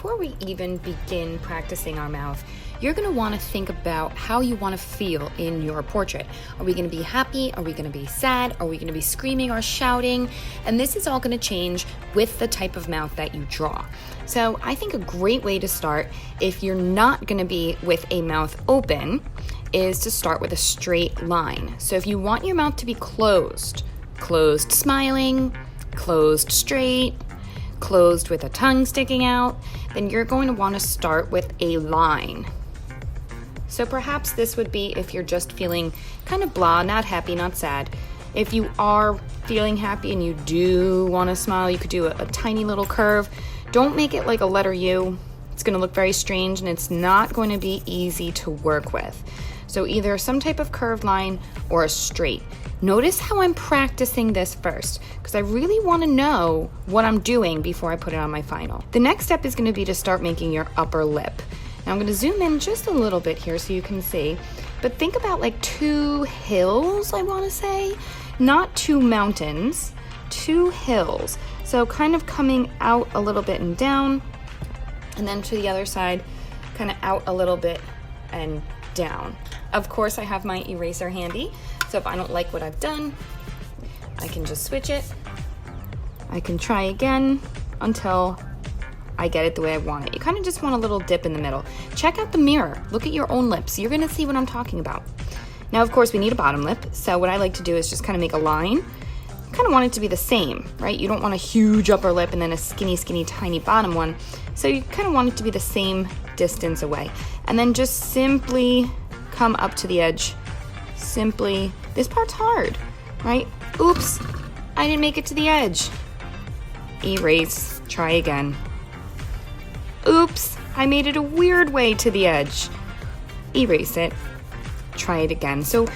before we even begin practicing our mouth, you're going to want to think about how you want to feel in your portrait. Are we going to be happy? Are we going to be sad? Are we going to be screaming or shouting? And this is all going to change with the type of mouth that you draw. So I think a great way to start, if you're not going to be with a mouth open, is to start with a straight line. So if you want your mouth to be closed smiling, closed straight, closed with a tongue sticking out, then you're going to want to start with a line. So perhaps this would be if you're just feeling kind of blah, not happy, not sad. If you are feeling happy and you do want to smile, you could do a tiny little curve. Don't make it like a letter U. It's going to look very strange and it's not going to be easy to work with. So either some type of curved line or a straight. Notice how I'm practicing this first, because I really want to know what I'm doing before I put it on my final. The next step is going to be to start making your upper lip. Now I'm going to zoom in just a little bit here so you can see, but think about like two hills, I want to say, not two mountains, two hills. So kind of coming out a little bit and down, and then to the other side, kind of out a little bit and down. Of course, I have my eraser handy, so if I don't like what I've done, I can just switch it. I can try again until I get it the way I want it. You kind of just want a little dip in the middle. Check out the mirror. Look at your own lips. You're gonna see what I'm talking about. Now, of course, we need a bottom lip, so what I like to do is just kind of make a line. Kind of want it to be the same, right? You don't want a huge upper lip and then a skinny, tiny bottom one. So you kind of want it to be the same distance away. And then just simply come up to the edge. Simply, this part's hard, right? Oops, I didn't make it to the edge. Erase, try again. Oops, I made it a weird way to the edge. Erase it, try it again. So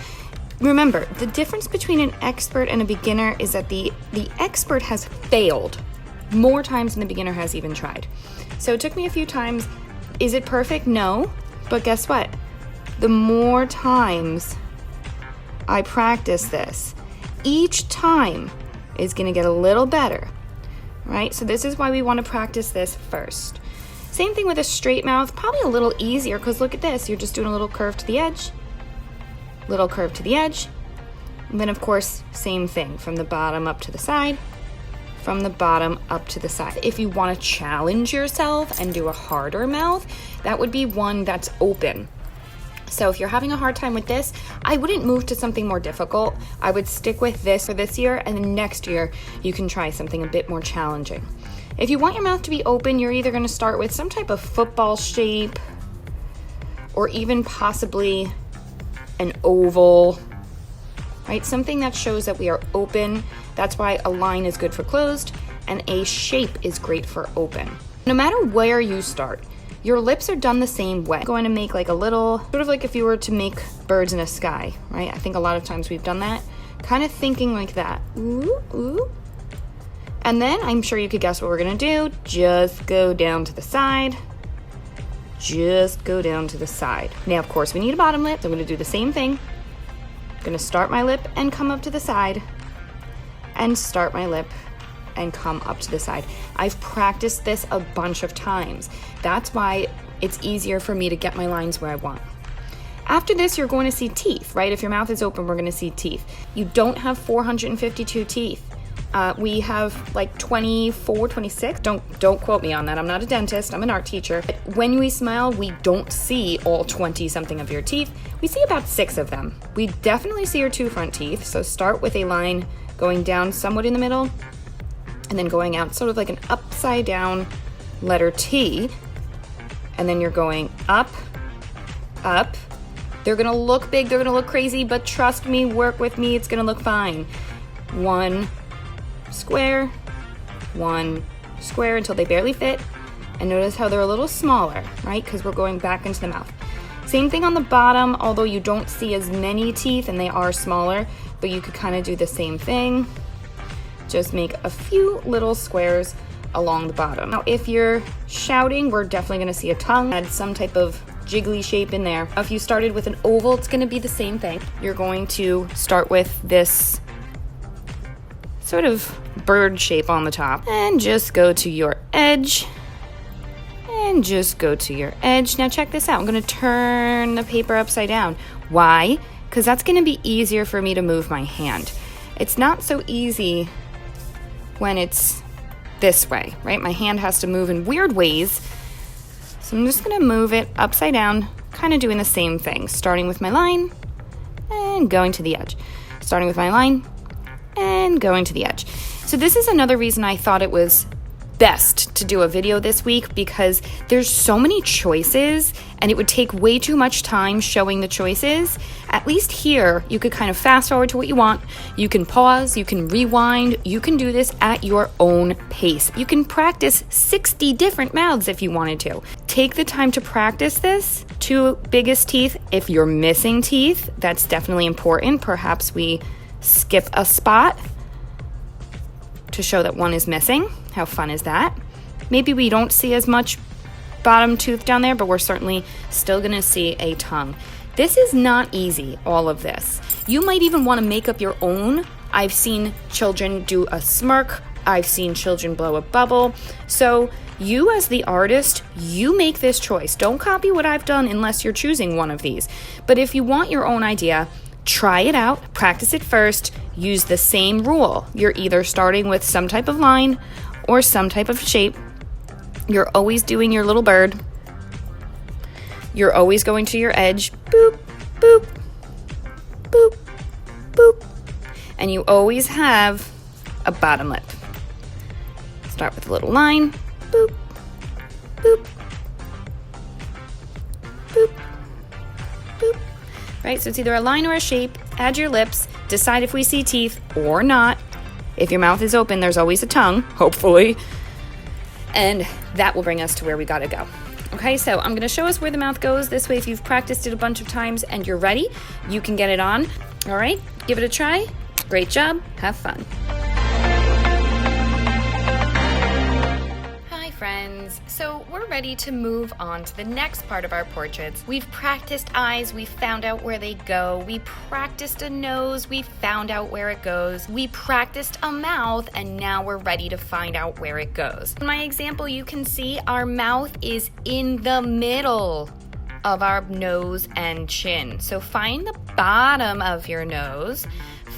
remember, the difference between an expert and a beginner is that the expert has failed more times than the beginner has even tried. So it took me a few times. Is it perfect? No, but guess what? The more times I practice this, each time is gonna get a little better, right? So this is why we wanna practice this first. Same thing with a straight mouth, probably a little easier because look at this, you're just doing a little curve to the edge, little curve to the edge, and then of course, same thing, from the bottom up to the side, from the bottom up to the side. If you wanna challenge yourself and do a harder mouth, that would be one that's open. So if you're having a hard time with this, I wouldn't move to something more difficult. I would stick with this for this year, and then next year you can try something a bit more challenging. If you want your mouth to be open, you're either gonna start with some type of football shape or even possibly an oval, right? Something that shows that we are open. That's why a line is good for closed and a shape is great for open. No matter where you start, your lips are done the same way. I'm going to make like a little, sort of like if you were to make birds in a sky, right? I think a lot of times we've done that, kind of thinking like that. Ooh, ooh. And then I'm sure you could guess what we're gonna do. Just go down to the side. Just go down to the side. Now, of course, we need a bottom lip. So I'm gonna do the same thing. I'm gonna start my lip and come up to the side, and start my lip and come up to the side. I've practiced this a bunch of times. That's why it's easier for me to get my lines where I want. After this, you're going to see teeth, right? If your mouth is open, we're gonna see teeth. You don't have 452 teeth. We have like 24, 26. Don't quote me on that. I'm not a dentist, I'm an art teacher. But when we smile, we don't see all 20 something of your teeth. We see about 6 of them. We definitely see your 2 front teeth. So start with a line going down somewhat in the middle, and then going out sort of like an upside down letter T, and then you're going up, up. They're gonna look big, they're gonna look crazy, but trust me, work with me, it's gonna look fine. 1 square, 1 square until they barely fit, and notice how they're a little smaller, right? Because we're going back into the mouth. Same thing on the bottom, although you don't see as many teeth and they are smaller, but you could kind of do the same thing. Just make a few little squares along the bottom. Now, if you're shouting, we're definitely gonna see a tongue, add some type of jiggly shape in there. If you started with an oval, it's gonna be the same thing. You're going to start with this sort of bird shape on the top and just go to your edge and just go to your edge. Now check this out. I'm going to turn the paper upside down. Why? Because that's going to be easier for me to move my hand. It's not so easy when it's this way, right? My hand has to move in weird ways. So I'm just going to move it upside down, kind of doing the same thing, starting with my line and going to the edge. Starting with my line and going to the edge. So this is another reason I thought it was best to do a video this week, because there's so many choices and it would take way too much time showing the choices. At least here, you could kind of fast forward to what you want. You can pause, you can rewind, you can do this at your own pace. You can practice 60 different mouths if you wanted to. Take the time to practice this. 2 biggest teeth. If you're missing teeth, that's definitely important. Perhaps we skip a spot to show that one is missing. How fun is that? Maybe we don't see as much bottom tooth down there, but we're certainly still gonna see a tongue. This is not easy, all of this. You might even wanna make up your own. I've seen children do a smirk. I've seen children blow a bubble. So you as the artist, you make this choice. Don't copy what I've done unless you're choosing one of these. But if you want your own idea, try it out, practice it first, use the same rule. You're either starting with some type of line or some type of shape. You're always doing your little bird. You're always going to your edge. Boop, boop, boop, boop. And you always have a bottom lip. Start with a little line. Boop, boop, boop, boop. Right, so it's either a line or a shape. Add your lips. Decide if we see teeth or not. If your mouth is open, there's always a tongue, hopefully. And that will bring us to where we gotta go. Okay, so I'm gonna show us where the mouth goes. This way, if you've practiced it a bunch of times and you're ready, you can get it on. All right, give it a try. Great job, have fun. Friends, so we're ready to move on to the next part of our portraits. We've practiced eyes, we found out where they go. We practiced a nose, we found out where it goes. We practiced a mouth, and now we're ready to find out where it goes. In my example, you can see our mouth is in the middle of our nose and chin. So find the bottom of your nose,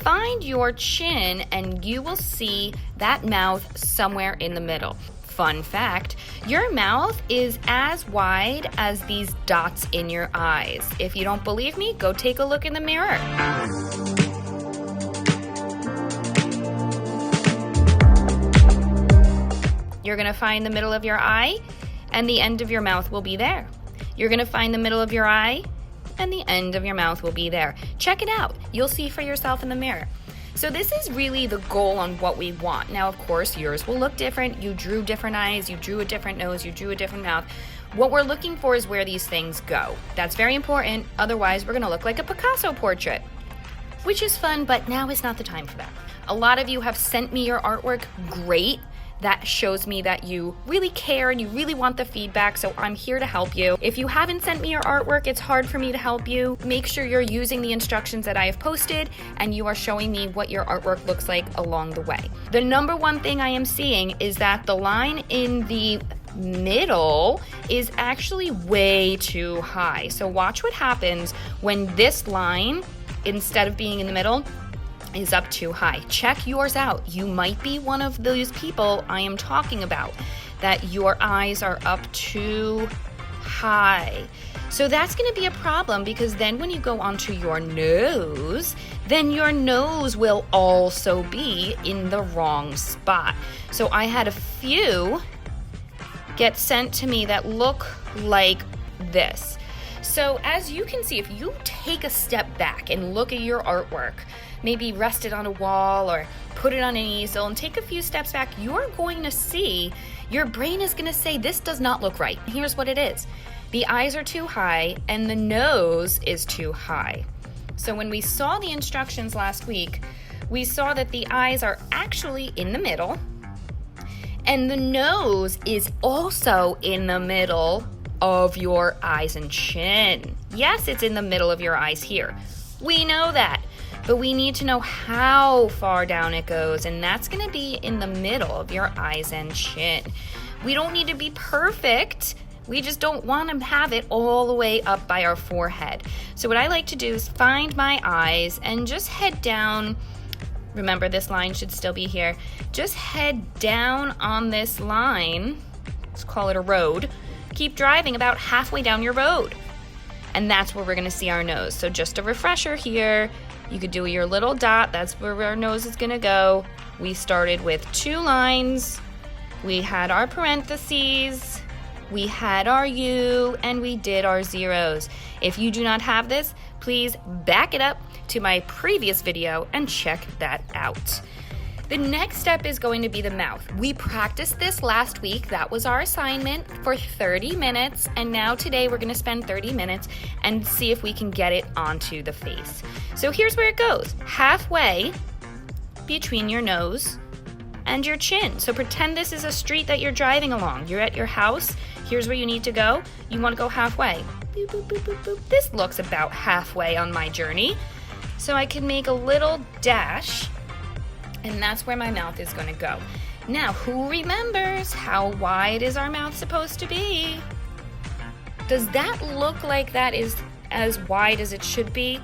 find your chin, and you will see that mouth somewhere in the middle. Fun fact, your mouth is as wide as these dots in your eyes. If you don't believe me, go take a look in the mirror. You're gonna find the middle of your eye, and the end of your mouth will be there. You're gonna find the middle of your eye, and the end of your mouth will be there. Check it out. You'll see for yourself in the mirror. So this is really the goal on what we want. Now, of course, yours will look different. You drew different eyes, you drew a different nose, you drew a different mouth. What we're looking for is where these things go. That's very important. Otherwise, we're gonna look like a Picasso portrait, which is fun, but now is not the time for that. A lot of you have sent me your artwork. Great. That shows me that you really care and you really want the feedback, so I'm here to help you. If you haven't sent me your artwork, it's hard for me to help you. Make sure you're using the instructions that I have posted and you are showing me what your artwork looks like along the way. The number one thing I am seeing is that the line in the middle is actually way too high. So watch what happens when this line, instead of being in the middle, is up too high. Check yours out. You might be one of those people I am talking about, that your eyes are up too high. So that's going to be a problem, because then when you go onto your nose, then your nose will also be in the wrong spot. So I had a few get sent to me that look like this. So as you can see, if you take a step back and look at your artwork, maybe rest it on a wall or put it on an easel and take a few steps back, you're going to see, your brain is going to say, this does not look right. Here's what it is. The eyes are too high and the nose is too high. So when we saw the instructions last week, we saw that the eyes are actually in the middle and the nose is also in the middle of your eyes and chin. Yes, it's in the middle of your eyes here. We know that. But we need to know how far down it goes, and that's going to be in the middle of your eyes and chin. We don't need to be perfect. We just don't want to have it all the way up by our forehead. So what I like to do is find my eyes and just head down. Remember, this line should still be here. Just head down on this line. Let's call it a road. Keep driving about halfway down your road. And that's where we're gonna see our nose. So just a refresher here. You could do your little dot. That's where our nose is gonna go. We started with 2 lines. We had our parentheses. We had our U, and we did our zeros. If you do not have this, please back it up to my previous video and check that out. The next step is going to be the mouth. We practiced this last week. That was our assignment for 30 minutes. And now today we're gonna spend 30 minutes and see if we can get it onto the face. So here's where it goes. Halfway between your nose and your chin. So pretend this is a street that you're driving along. You're at your house. Here's where you need to go. You wanna go halfway. Boop, boop, boop, boop, boop. This looks about halfway on my journey. So I can make a little dash, and that's where my mouth is gonna go. Now, who remembers how wide is our mouth supposed to be? Does that look like that is as wide as it should be?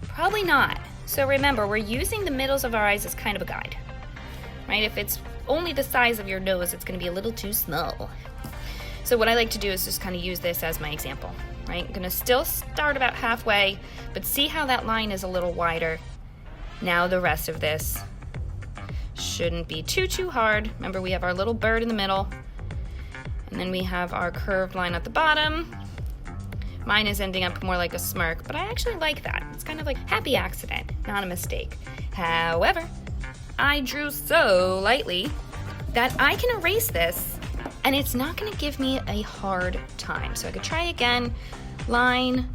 Probably not. So remember, we're using the middles of our eyes as kind of a guide, right? If it's only the size of your nose, it's gonna be a little too small. So what I like to do is just kind of use this as my example, right? I'm gonna still start about halfway, but see how that line is a little wider. Now the rest of this shouldn't be too hard. Remember, we have our little bird in the middle, and then we have our curved line at the bottom. Mine is ending up more like a smirk, but I actually like that. It's kind of like happy accident, not a mistake. However, I drew so lightly that I can erase this, and it's not gonna give me a hard time. So I could try again. Line,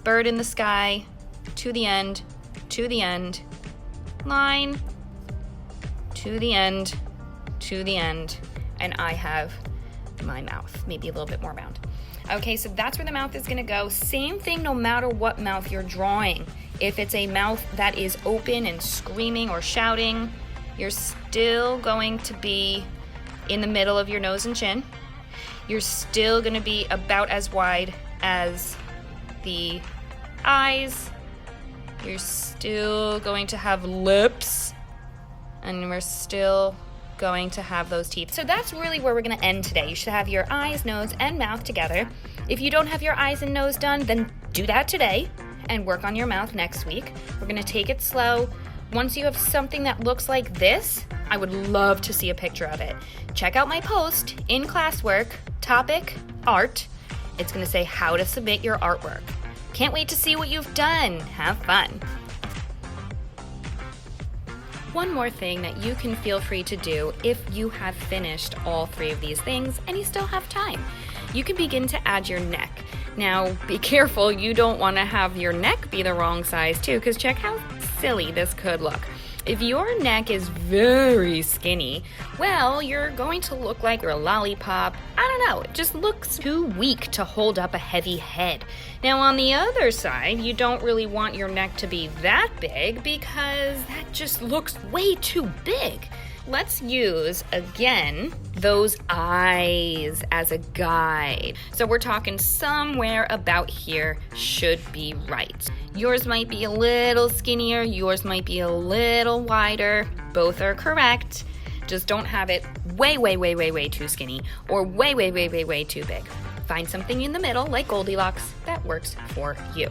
bird in the sky, to the end, line, to the end, and I have my mouth, maybe a little bit more round. Okay, so that's where the mouth is gonna go. Same thing no matter what mouth you're drawing. If it's a mouth that is open and screaming or shouting, you're still going to be in the middle of your nose and chin. You're still gonna be about as wide as the eyes. You're still going to have lips, and we're still going to have those teeth. So that's really where we're gonna end today. You should have your eyes, nose, and mouth together. If you don't have your eyes and nose done, then do that today and work on your mouth next week. We're gonna take it slow. Once you have something that looks like this, I would love to see a picture of it. Check out my post in classwork, topic, art. It's gonna say how to submit your artwork. Can't wait to see what you've done. Have fun. One more thing that you can feel free to do if you have finished all 3 of these things and you still have time. You can begin to add your neck. Now, be careful, you don't want to have your neck be the wrong size too, because check how silly this could look. If your neck is very skinny, well, you're going to look like you're a lollipop. I don't know, it just looks too weak to hold up a heavy head. Now on the other side, you don't really want your neck to be that big because that just looks way too big. Let's use, again, those eyes as a guide. So we're talking somewhere about here should be right. Yours might be a little skinnier, yours might be a little wider. Both are correct. Just don't have it way too skinny or way too big. Find something in the middle, like Goldilocks, that works for you.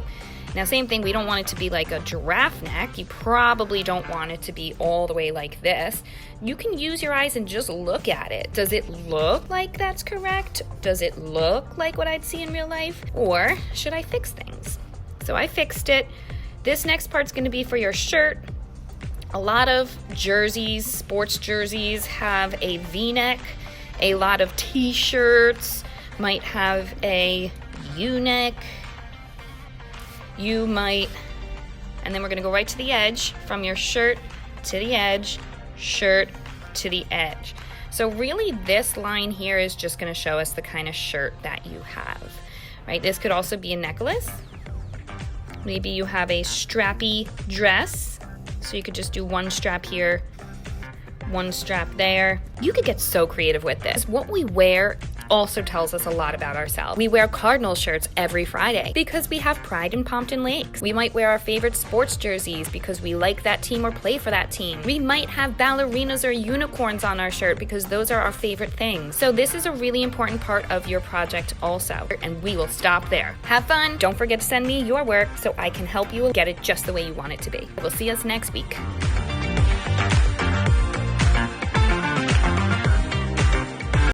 Now, same thing, we don't want it to be like a giraffe neck. You probably don't want it to be all the way like this. You can use your eyes and just look at it. Does it look like that's correct? Does it look like what I'd see in real life? Or should I fix things? So I fixed it. This next part's gonna be for your shirt. A lot of jerseys, sports jerseys, have a V-neck. A lot of t-shirts might have a U-neck. You might, and then we're gonna go right to the edge, from your shirt to the edge, shirt to the edge. So really this line here is just gonna show us the kind of shirt that you have, right? This could also be a necklace. Maybe you have a strappy dress, so you could just do one strap here, one strap there. You could get so creative with this. What we wear also tells us a lot about ourselves. We wear Cardinal shirts every Friday because we have pride in Pompton Lakes. We might wear our favorite sports jerseys because we like that team or play for that team. We might have ballerinas or unicorns on our shirt because those are our favorite things. So this is a really important part of your project also. And we will stop there. Have fun. Don't forget to send me your work so I can help you get it just the way you want it to be. We'll see us next week.